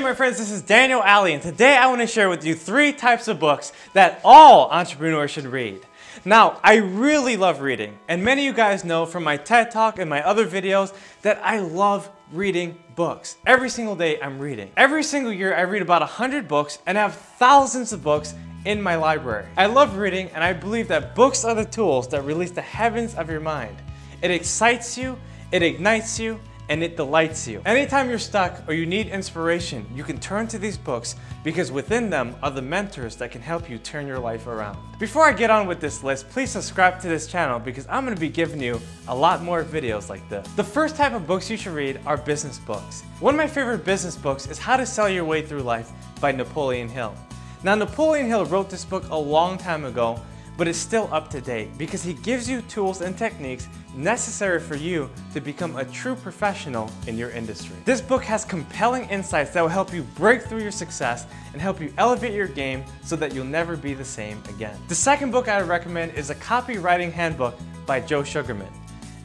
my friends, this is Daniel Aldie, and today I want to share with you 3 types of books that all entrepreneurs should read. Now, I really love reading, and many of you guys know from my TED Talk and my other videos that I love reading books. Every single day I'm reading. Every single year I read about 100 books and I have thousands of books in my library. I love reading, and I believe that books are the tools that release the heavens of your mind. It excites you, it ignites you, and it delights you. Anytime you're stuck or you need inspiration, you can turn to these books because within them are the mentors that can help you turn your life around. Before I get on with this list, please subscribe to this channel because I'm going to be giving you a lot more videos like this. The first type of books you should read are business books. One of my favorite business books is How to Sell Your Way Through Life by Napoleon Hill. Now, Napoleon Hill wrote this book a long time ago, but it's still up to date because he gives you tools and techniques necessary for you to become a true professional in your industry. This book has compelling insights that will help you break through your success and help you elevate your game so that you'll never be the same again. The second book I would recommend is a Copywriting Handbook by Joe Sugarman.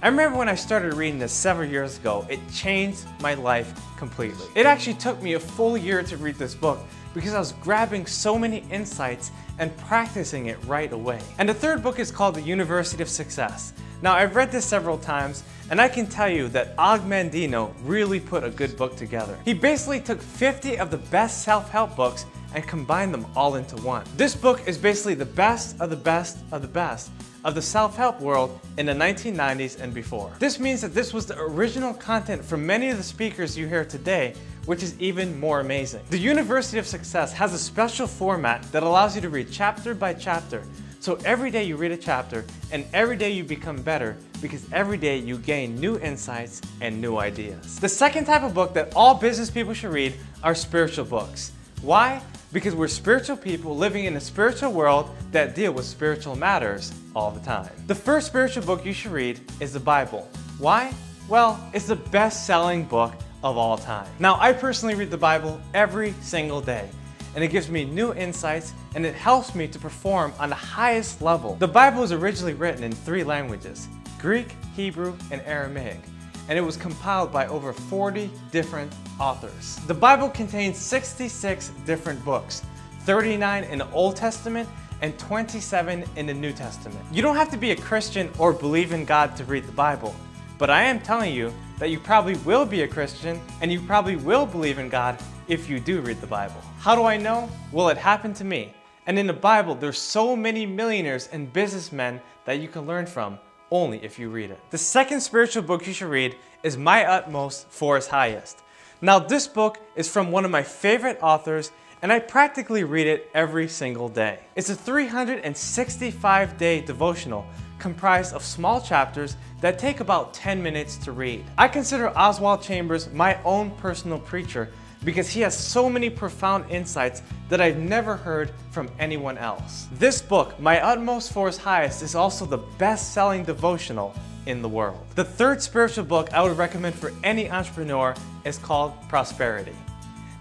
I remember when I started reading this several years ago, it changed my life completely. It actually took me a full year to read this book because I was grabbing so many insights and practicing it right away. And the third book is called The University of Success. Now, I've read this several times, and I can tell you that Og Mandino really put a good book together. He basically took 50 of the best self-help books and combined them all into one. This book is basically the best of the best of the best of the self-help world in the 1990s and before. This means that this was the original content from many of the speakers you hear today, which is even more amazing. The University of Success has a special format that allows you to read chapter by chapter. So every day you read a chapter, and every day you become better because every day you gain new insights and new ideas. The second type of book that all business people should read are spiritual books. Why? Because we're spiritual people living in a spiritual world that deal with spiritual matters all the time. The first spiritual book you should read is the Bible. Why? Well, it's the best-selling book of all time. Now, I personally read the Bible every single day, and it gives me new insights and it helps me to perform on the highest level. The Bible was originally written in 3 languages, Greek, Hebrew, and Aramaic, and it was compiled by over 40 different authors. The Bible contains 66 different books, 39 in the Old Testament and 27 in the New Testament. You don't have to be a Christian or believe in God to read the Bible, but I am telling you that you probably will be a Christian and you probably will believe in God if you do read the Bible. How do I know? Well, it happened to me. And in the Bible, there's so many millionaires and businessmen that you can learn from only if you read it. The second spiritual book you should read is My Utmost for His Highest. Now, this book is from one of my favorite authors, and I practically read it every single day. It's a 365-day devotional comprised of small chapters that take about 10 minutes to read. I consider Oswald Chambers my own personal preacher because he has so many profound insights that I've never heard from anyone else. This book, My Utmost for His Highest, is also the best-selling devotional in the world. The third spiritual book I would recommend for any entrepreneur is called Prosperity.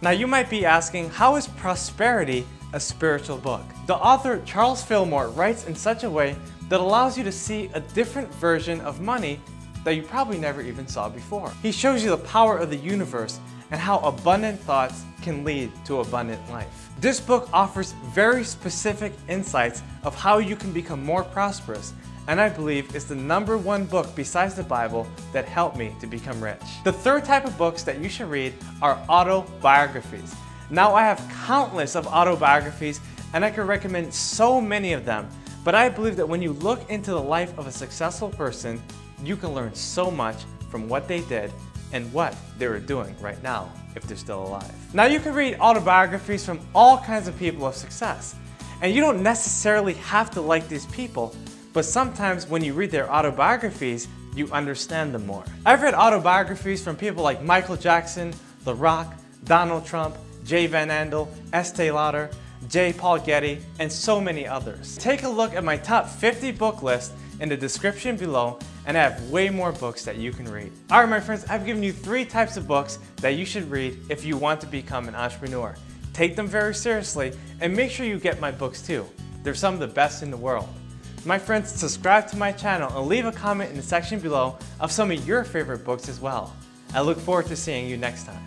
Now, you might be asking, how is Prosperity a spiritual book? The author Charles Fillmore writes in such a way that allows you to see a different version of money that you probably never even saw before. He shows you the power of the universe and how abundant thoughts can lead to abundant life. This book offers very specific insights of how you can become more prosperous, and I believe it's the #1 book besides the Bible that helped me to become rich. The third type of books that you should read are autobiographies. Now, I have countless of autobiographies and I can recommend so many of them, but I believe that when you look into the life of a successful person, you can learn so much from what they did and what they were doing right now if they're still alive. Now, you can read autobiographies from all kinds of people of success, and you don't necessarily have to like these people, but sometimes when you read their autobiographies, you understand them more. I've read autobiographies from people like Michael Jackson, The Rock, Donald Trump, Jay Van Andel, Estee Lauder, J. Paul Getty, and so many others. Take a look at my top 50 book list in the description below, and I have way more books that you can read. Alright, my friends, I've given you 3 types of books that you should read if you want to become an entrepreneur. Take them very seriously and make sure you get my books too. They're some of the best in the world. My friends, subscribe to my channel and leave a comment in the section below of some of your favorite books as well. I look forward to seeing you next time.